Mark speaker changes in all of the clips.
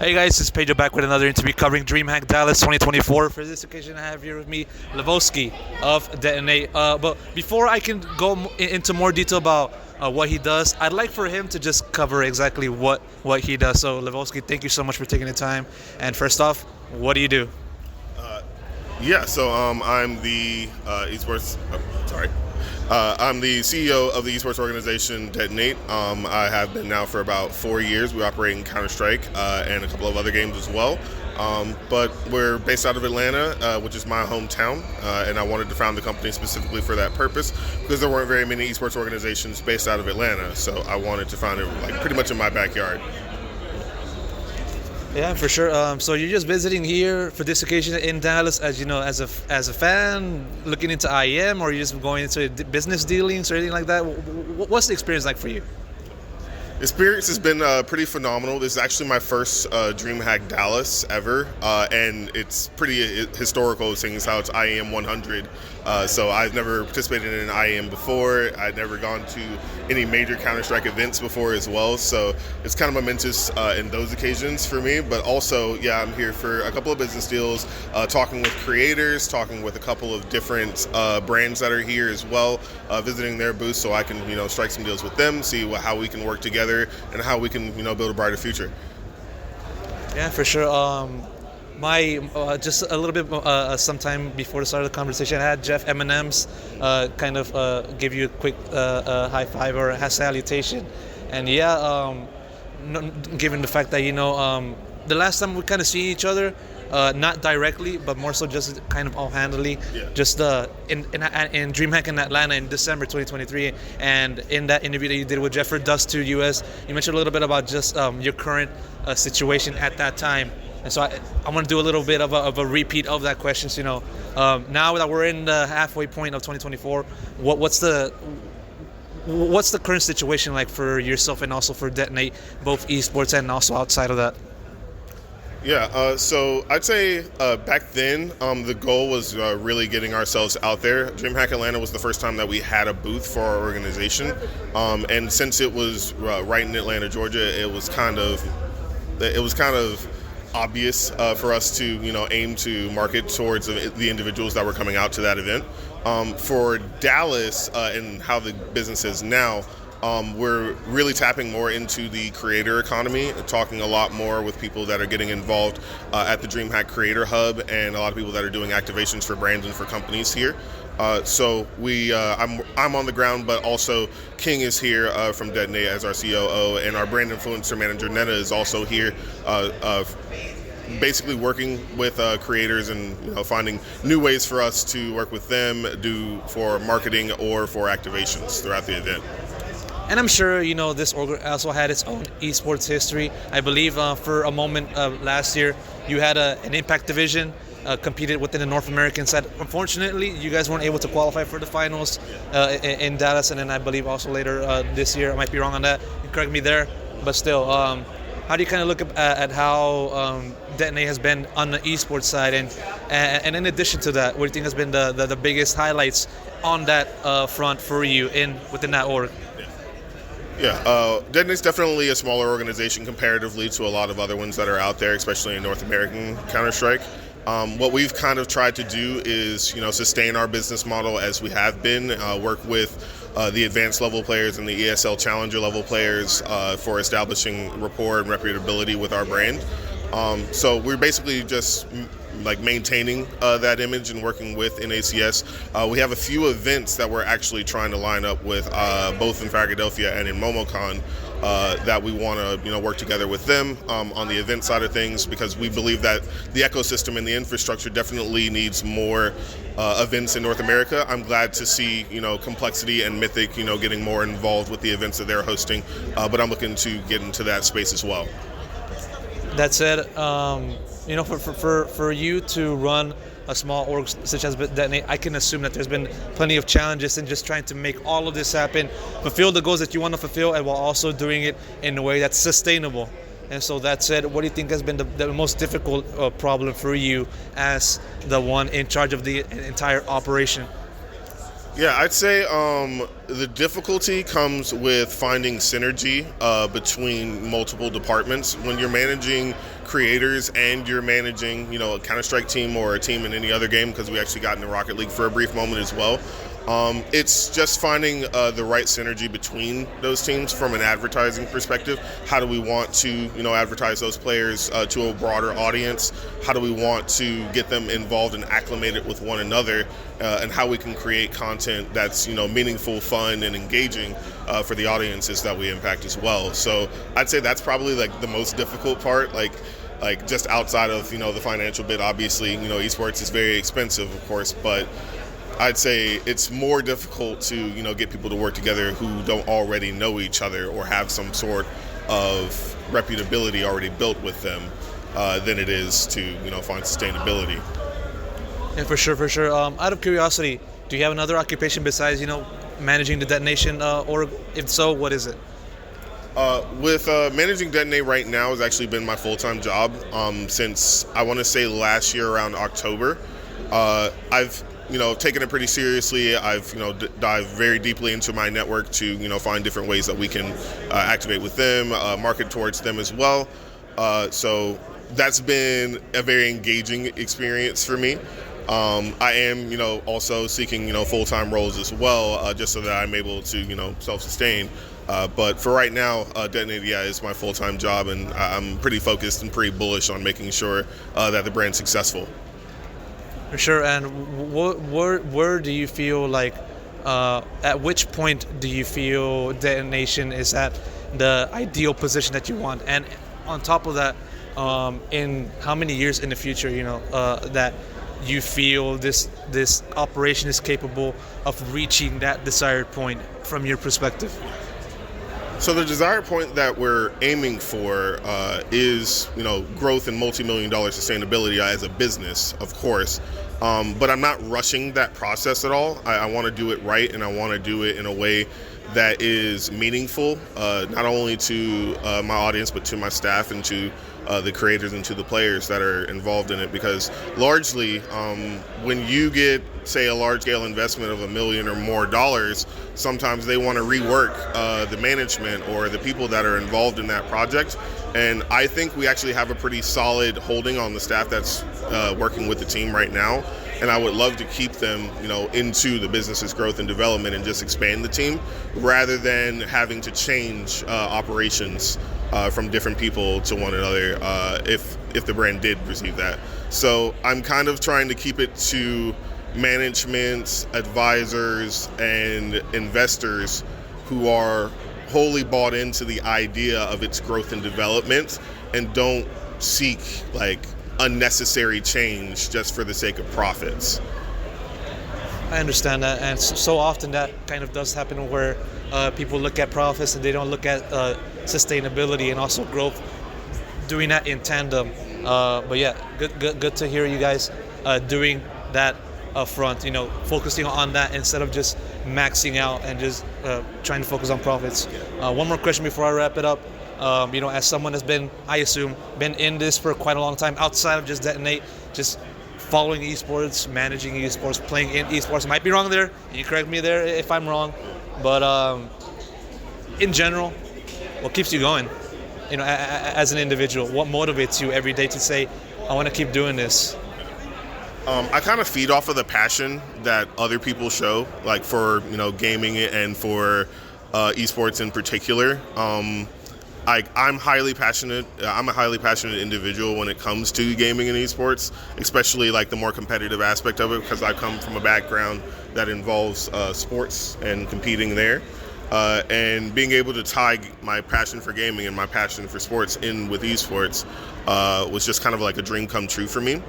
Speaker 1: Hey guys, it's Pedro back with another interview covering Dreamhack Dallas 2024. For this occasion, I have here with me Levoski of DETONATE. But before I can go into more detail about what he does, I'd like for him to just cover exactly what he does. So Levoski, thank you so much for taking the time. And first off, what do you do?
Speaker 2: I'm the esports. I'm the CEO of the esports organization DETONATE. I have been now for about 4 years. We operate in Counter-Strike and a couple of other games as well. But we're based out of Atlanta, which is my hometown, and I wanted to found the company specifically for that purpose because there weren't very many esports organizations based out of Atlanta. So I wanted to find it pretty much in my backyard.
Speaker 1: Yeah, for sure. So you're just visiting here for this occasion in Dallas, as you know, as a fan looking into IEM, or you're just going into business dealings or anything like that. What's the experience like for you?
Speaker 2: Experience has been pretty phenomenal. This is actually my first Dreamhack Dallas ever, and it's pretty historical, seeing as how it's IEM 100. So I've never participated in an IEM before. I'd never gone to any major Counter-Strike events before as well. So it's kind of momentous in those occasions for me. But also, yeah, I'm here for a couple of business deals, talking with creators, talking with a couple of different brands that are here as well, visiting their booths so I can, strike some deals with them, see how we can work together and how we can, build a brighter future.
Speaker 1: Yeah, for sure. Just a little bit sometime before the start of the conversation, I had Jeff M&M's kind of give you a quick high five or a salutation, and given the fact that the last time we kind of see each other, not directly, but more so just kind of all-handedly, just in DreamHack in Atlanta in December 2023, and in that interview that you did with Jeffrey Dust to US, you mentioned a little bit about just your current situation at that time. And so I want to do a little bit of a repeat of that question. So, now that we're in the halfway point of 2024, what's the current situation like for yourself and also for DETONATE, both esports and also outside of that?
Speaker 2: Yeah, so I'd say back then the goal was really getting ourselves out there. DreamHack Atlanta was the first time that we had a booth for our organization, and since it was right in Atlanta, Georgia, it was kind of obvious for us to aim to market towards the individuals that were coming out to that event. For Dallas and how the business is now, we're really tapping more into the creator economy, talking a lot more with people that are getting involved at the DreamHack Creator Hub, and a lot of people that are doing activations for brands and for companies here. So I'm on the ground, but also King is here from DETONATE as our COO, and our brand influencer manager Netta is also here, basically working with creators and finding new ways for us to work with them, do for marketing or for activations throughout the event.
Speaker 1: And I'm sure this org also had its own esports history. I believe for a moment last year you had an Impact division, competed within the North American side. Unfortunately, you guys weren't able to qualify for the finals in Dallas, and then I believe also later this year. I might be wrong on that. You correct me there, but still, how do you kind of look at how DETONATE has been on the esports side, and in addition to that, what do you think has been the biggest highlights on that front for you within that org?
Speaker 2: Yeah, DETONATE's definitely a smaller organization comparatively to a lot of other ones that are out there, especially in North American Counter-Strike. What we've kind of tried to do is, sustain our business model as we have been, work with the advanced level players and the ESL challenger level players for establishing rapport and reputability with our brand. So we're basically just maintaining that image and working with NACS. We have a few events that we're actually trying to line up with both in Philadelphia and in MomoCon that we want to work together with them on the event side of things, because we believe that the ecosystem and the infrastructure definitely needs more events in North America. I'm glad to see Complexity and Mythic getting more involved with the events that they're hosting, but I'm looking to get into that space as well.
Speaker 1: That said, for you to run a small org such as DETONATE, I can assume that there's been plenty of challenges in just trying to make all of this happen, fulfill the goals that you want to fulfill, and while also doing it in a way that's sustainable. And so that said, what do you think has been the most difficult problem for you as the one in charge of the entire operation?
Speaker 2: Yeah, I'd say the difficulty comes with finding synergy between multiple departments. When you're managing creators and you're managing, a Counter-Strike team or a team in any other game, because we actually got into Rocket League for a brief moment as well. It's just finding the right synergy between those teams from an advertising perspective. How do we want to, advertise those players to a broader audience? How do we want to get them involved and acclimated with one another? And how we can create content that's, meaningful, fun, and engaging for the audiences that we impact as well. So I'd say that's probably like the most difficult part. Like just outside of, the financial bit, obviously, esports is very expensive, of course, but I'd say it's more difficult to, get people to work together who don't already know each other or have some sort of reputability already built with them than it is to, find sustainability.
Speaker 1: Yeah, for sure. Out of curiosity, do you have another occupation besides, managing the detonation, or if so, what is it?
Speaker 2: With managing Detonate right now has actually been my full-time job since, I want to say, last year around October. I've taken it pretty seriously. I've, dived very deeply into my network to, find different ways that we can activate with them, market towards them as well. So that's been a very engaging experience for me. I am, also seeking, full-time roles as well, just so that I'm able to, self-sustain. But for right now, Detonate, is my full-time job, and I'm pretty focused and pretty bullish on making sure that the brand's successful.
Speaker 1: For sure. And where do you feel like, at which point do you feel Detonation is at the ideal position that you want? And on top of that, in how many years in the future, that you feel this operation is capable of reaching that desired point from your perspective?
Speaker 2: So the desired point that we're aiming for is, growth and multi-million-dollar sustainability as a business, of course. But I'm not rushing that process at all. I want to do it right, and I want to do it in a way that is meaningful, not only to my audience, but to my staff and to the creators and to the players that are involved in it. Because largely, when you get, say, a large-scale investment of $1 million or more, sometimes they want to rework the management or the people that are involved in that project. And I think we actually have a pretty solid holding on the staff that's working with the team right now. And I would love to keep them, into the business's growth and development and just expand the team rather than having to change operations from different people to one another if the brand did receive that. So I'm kind of trying to keep it to management, advisors, and investors who are wholly bought into the idea of its growth and development and don't seek unnecessary change just for the sake of profits.
Speaker 1: I understand that, and so often that kind of does happen where people look at profits and they don't look at sustainability and also growth, doing that in tandem. But yeah, good to hear you guys doing that up front, focusing on that instead of just maxing out and just trying to focus on profits. One more question before I wrap it up. As someone that's been, I assume, been in this for quite a long time, outside of just Detonate, just following esports, managing esports, playing in esports. Might be wrong there. You correct me there if I'm wrong. But in general, what keeps you going? As an individual, what motivates you every day to say, I want to keep doing this?
Speaker 2: I kind of feed off of the passion that other people show, for gaming and for esports in particular. I'm highly passionate. I'm a highly passionate individual when it comes to gaming and esports, especially the more competitive aspect of it, because I come from a background that involves sports and competing there. And being able to tie my passion for gaming and my passion for sports in with esports was just kind of like a dream come true for me.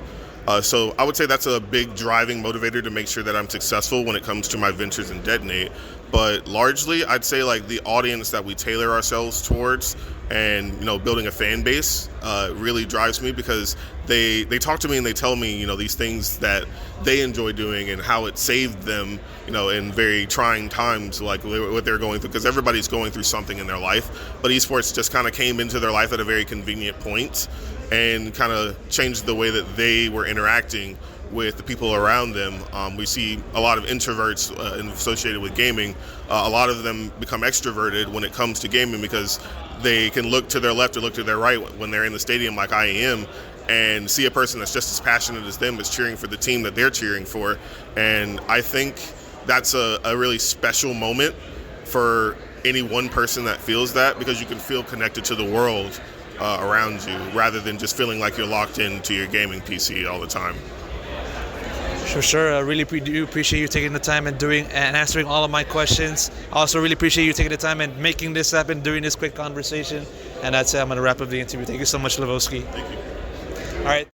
Speaker 2: So I would say that's a big driving motivator to make sure that I'm successful when it comes to my ventures in Detonate. But largely, I'd say the audience that we tailor ourselves towards and, building a fan base really drives me, because they talk to me and they tell me, these things that they enjoy doing and how it saved them, in very trying times, what they're going through, because everybody's going through something in their life. But esports just kind of came into their life at a very convenient point and kind of changed the way that they were interacting with the people around them. We see a lot of introverts associated with gaming. A lot of them become extroverted when it comes to gaming because they can look to their left or look to their right when they're in the stadium like I am, and see a person that's just as passionate as them that's cheering for the team that they're cheering for. And I think that's a really special moment for any one person that feels that, because you can feel connected to the world around you rather than just feeling like you're locked into your gaming PC all the time.
Speaker 1: Sure. I really do appreciate you taking the time and answering all of my questions. I also really appreciate you taking the time and making this happen during this quick conversation. And that's it. I'm going to wrap up the interview. Thank you so much, Levoski.
Speaker 2: Thank you.
Speaker 1: All right.